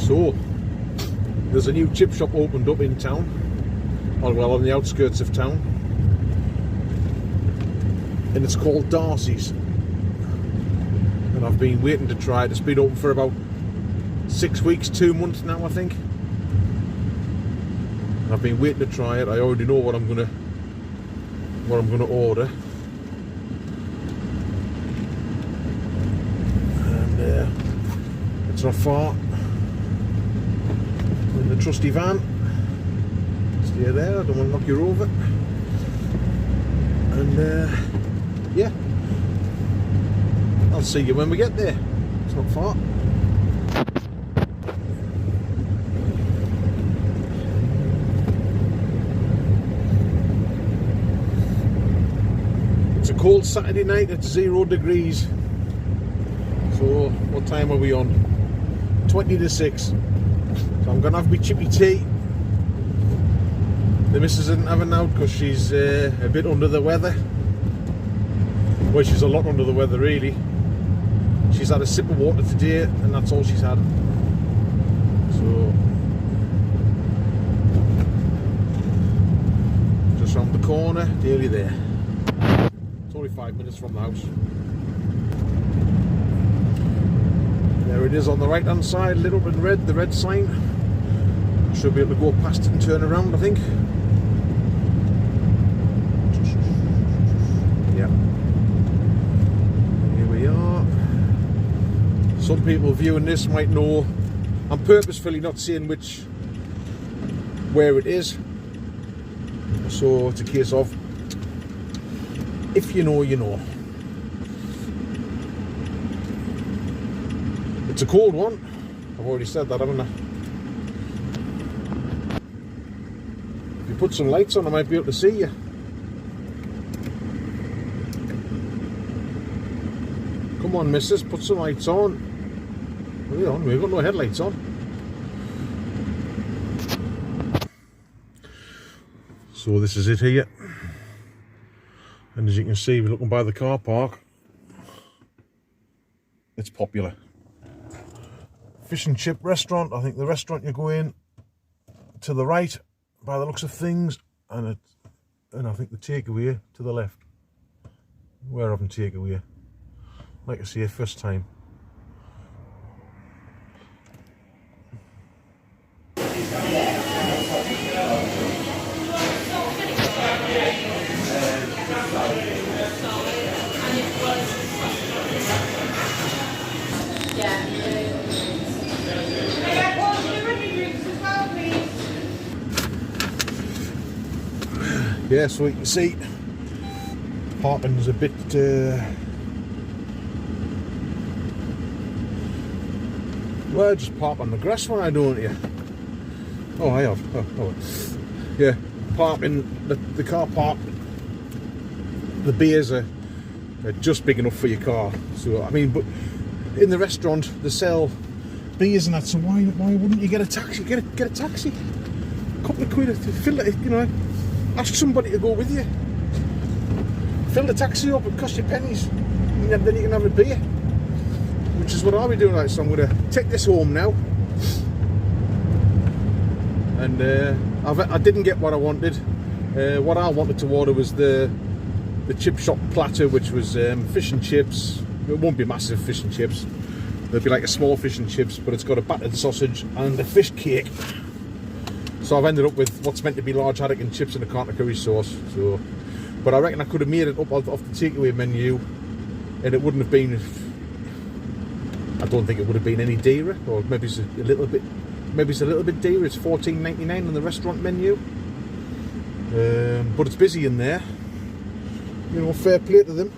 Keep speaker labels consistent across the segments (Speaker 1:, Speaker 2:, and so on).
Speaker 1: So there's a new chip shop opened up in town, or well, on the outskirts of town, and it's called Darcy's, and I've been waiting to try it. It's been open for about 6 weeks, 2 months now, I think. And I've been waiting to try it. I already know what I'm gonna order, and it's not far. In the trusty van. Stay there, I don't want to knock you over. And yeah, I'll see you when we get there. It's not far. It's a cold Saturday night, it's 0 degrees. So what time are we on? 20 to 6. So I'm going to have my chippy tea. The missus isn't having out because she's a bit under the weather. Well, she's a lot under the weather really. She's had a sip of water today and that's all she's had. So just round the corner, nearly there. It's only 5 minutes from the house. There it is on the right hand side, lit up in red, the red sign. Should be able to go past it and turn around, I think. Yeah. Here we are. Some people viewing this might know I'm purposefully not saying where it is. So it's a case of, if you know, you know. It's a cold one. I've already said that, haven't I? If you put some lights on, I might be able to see you. Come on, missus, put some lights on. What are you on? We've got no headlights on. So this is it here. And as you can see, we're looking by the car park. It's popular. Fish and chip restaurant. I think the restaurant you go in to the right by the looks of things, and I think the takeaway to the left. Where of them takeaway? Like I say, first time. Yeah, so you can see parking's a bit well, just park on the grass when I don't you? Oh, I have. Oh. Yeah, parking the car park. The beers are just big enough for your car. So I mean, but in the restaurant they sell beers and that. So why wouldn't you get a taxi? Get a taxi. A couple of quid to fill it, you know. Ask somebody to go with you. Fill the taxi up, it costs you pennies. And then you can have a beer. Which is what I'll be doing. Like, so I'm going to take this home now. And I didn't get what I wanted. What I wanted to order was the chip shop platter, which was fish and chips. It won't be massive fish and chips. It'll be like a small fish and chips, but it's got a battered sausage and a fish cake. So I've ended up with what's meant to be large haddock and chips and a carton of curry sauce. So, but I reckon I could have made it up off the takeaway menu, and it wouldn't have been. I don't think it would have been any dearer, or maybe it's a little bit. Maybe it's a little bit dearer. It's $14.99 on the restaurant menu, but it's busy in there. You know, fair play to them.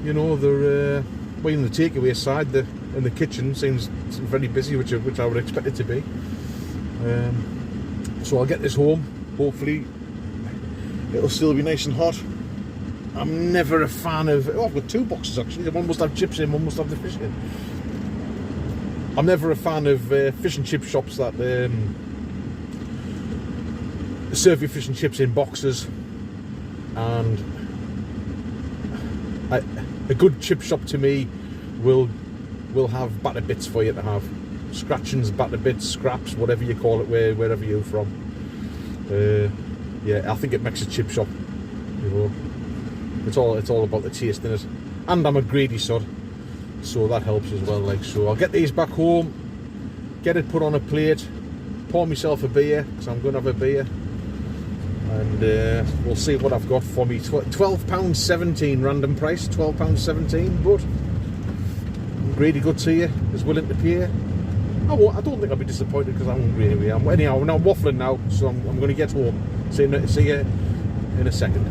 Speaker 1: You know, they're well, in the takeaway side, in the kitchen seems very busy, which I would expect it to be. So I'll get this home, hopefully it'll still be nice and hot. I'm never a fan of, I've got 2 boxes actually, one must have chips in, one must have the fish in. I'm never a fan of fish and chip shops that serve you fish and chips in boxes, and a good chip shop to me will have batter bits for you to have. scratchings, battered bits, scraps, whatever you call it, wherever you're from. Yeah, I think it makes a chip shop. You know, it's all about the taste in it. And I'm a greedy sod, so that helps as well. Like, so I'll get these back home, get it put on a plate, pour myself a beer, because I'm going to have a beer, and we'll see what I've got for me. £12.17 random price, £12.17, but greedy good to you is willing to pay. I don't think I'll be disappointed, because I'm hungry anyway. Anyhow, I'm waffling now, so I'm going to get home. See you in a second.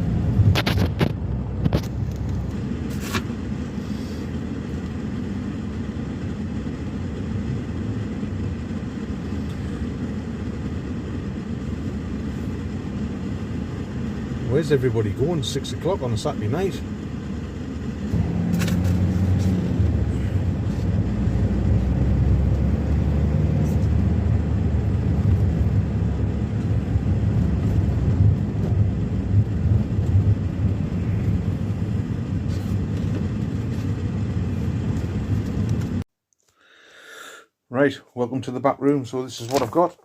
Speaker 1: Where's everybody going? 6 o'clock on a Saturday night. Right, welcome to the back room. So this is what I've got.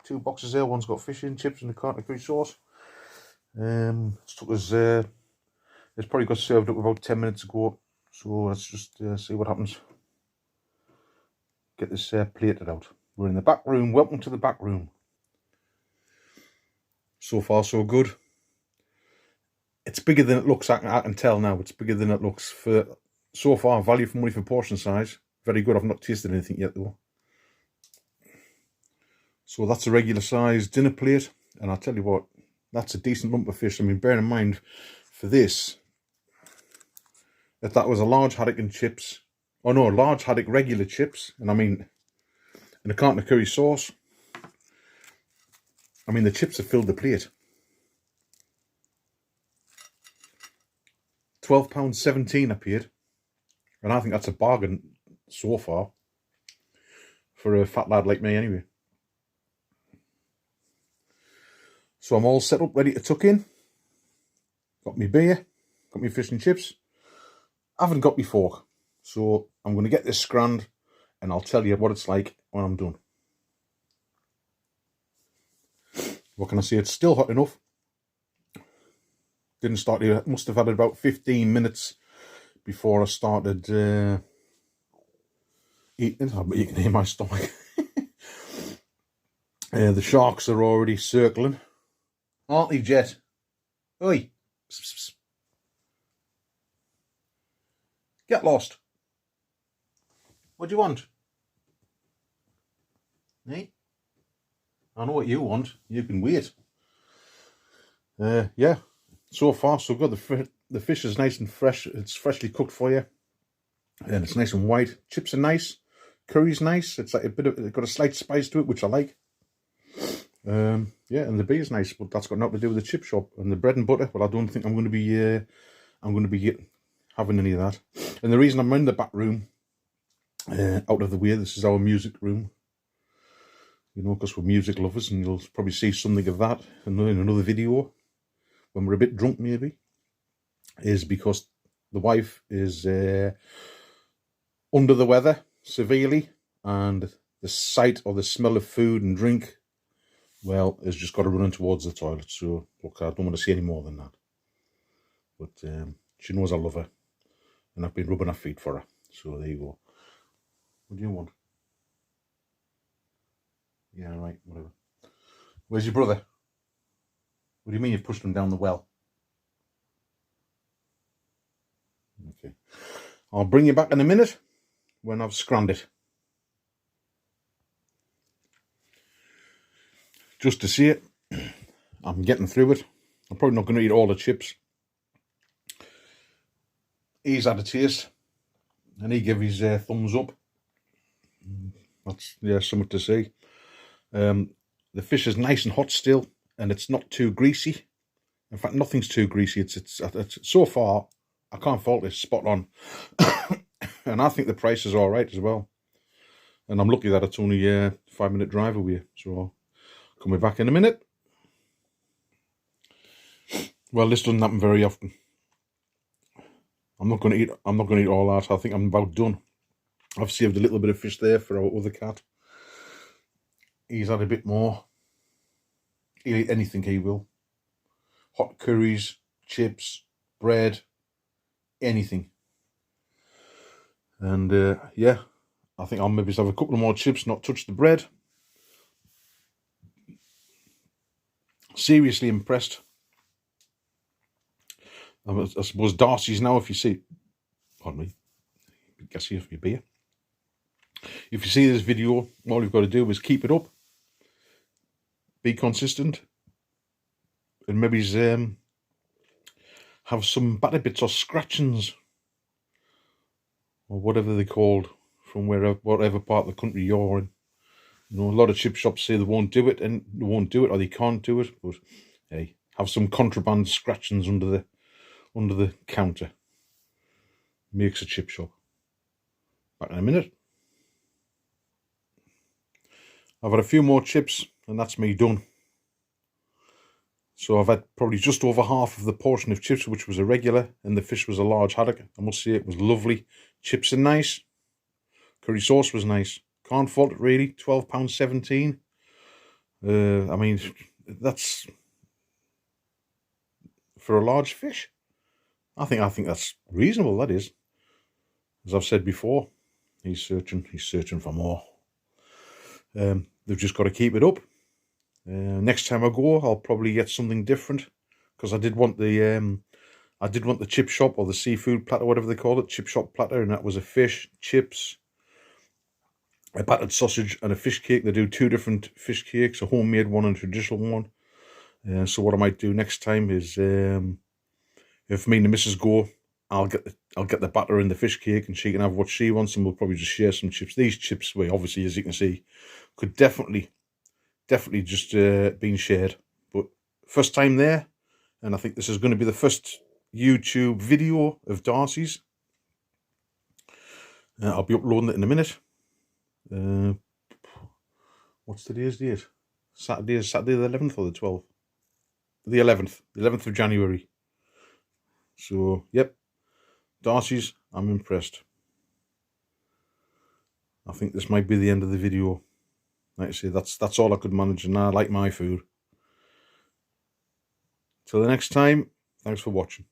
Speaker 1: 2 boxes there. One's got fish and chips and a carton of curry sauce. It's took us, it's probably got served up about 10 minutes ago. So let's just see what happens. Get this plated out. We're in the back room. Welcome to the back room. So far so good. It's bigger than it looks. I can tell now. It's bigger than it looks. For so far, value for money for portion size. Very good. I've not tasted anything yet though. So that's a regular size dinner plate, and I'll tell you what, that's a decent lump of fish. I mean, bear in mind, for this, if that was a large haddock and chips, oh no, large haddock regular chips, and I mean, and a carton of curry sauce, I mean, the chips have filled the plate. £12.17 I paid, and I think that's a bargain so far for a fat lad like me anyway. So I'm all set up, ready to tuck in. Got me beer, got me fish and chips. I haven't got me fork, so I'm going to get this scranned, and I'll tell you what it's like when I'm done. What can I say? It's still hot enough. Didn't start here. Must have had about 15 minutes before I started eating. But you can hear my stomach. The sharks are already circling. Aren't they, Jet? Oi. Psst, psst, psst. Get lost. What do you want? Eh? I know what you want. You can wait. Yeah. So far, so good. The fish is nice and fresh. It's freshly cooked for you. And it's nice and white. Chips are nice. Curry's nice. It's like it's got a slight spice to it, which I like. Yeah, and the beer's nice, but that's got nothing to do with the chip shop. And the bread and butter, well, I don't think I'm going to be having any of that. And the reason I'm in the back room, out of the way, this is our music room. You know, because we're music lovers, and you'll probably see something of that in another video when we're a bit drunk, maybe. Is because the wife is under the weather severely, and the sight or the smell of food and drink, well, has just got to run in towards the toilet. So, look, I don't want to see any more than that. But she knows I love her, and I've been rubbing her feet for her. So there you go. What do you want? Yeah, right, whatever. Where's your brother? What do you mean you've pushed him down the well? Okay. I'll bring you back in a minute when I've scranned it. Just to see it. I'm getting through it. I'm probably not going to eat all the chips. He's had a taste, and he gave his thumbs up. That's, yeah, something to see. The fish is nice and hot still, and it's not too greasy. In fact, nothing's too greasy. It's so far, I can't fault it. Spot on. And I think the price is all right as well. And I'm lucky that it's only a 5-minute drive away. So I'll come back in a minute. Well, this doesn't happen very often. I'm not going to eat all that. I think I'm about done. I've saved a little bit of fish there for our other cat. He's had a bit more. He'll eat anything, he will. Hot curries, chips, bread, anything. And yeah, I think I'll maybe have a couple of more chips, not touch the bread. Seriously impressed. I suppose Darcy's now, if you see, pardon me, guess here's my beer. If you see this video, all you've got to do is keep it up, be consistent, and maybe have some batter bits or scratchings, or whatever they're called, from whatever part of the country you're in. You know, a lot of chip shops say they won't do it, and they won't do it, or they can't do it. But hey, have some contraband scratchings under the counter. Makes a chip shop. Back in a minute. I've had a few more chips, and that's me done. So I've had probably just over half of the portion of chips, which was a regular, and the fish was a large haddock. I must say it was lovely. Chips are nice. Curry sauce was nice. Can't fault it really. £12.17. I mean, that's for a large fish. I think that's reasonable. That is, as I've said before, he's searching for more. They've just got to keep it up. Next time I go, I'll probably get something different, because I did want the chip shop, or the seafood platter, whatever they call it, chip shop platter, and that was a fish, chips, a battered sausage, and a fish cake. They do two different fish cakes, a homemade one and a traditional one. So what I might do next time is, if me and the missus go, I'll get the batter and the fish cake, and she can have what she wants, and we'll probably just share some chips. These chips, well, obviously, as you can see, could definitely just been shared. But first time there, and I think this is going to be the first YouTube video of Darcy's. I'll be uploading it in a minute. What's today's date? Saturday the 11th or the 12th? The 11th of January. So, yep, Darcy's, I'm impressed. I think this might be the end of the video. Like I say, that's all I could manage, and I like my food. Till the next time, thanks for watching.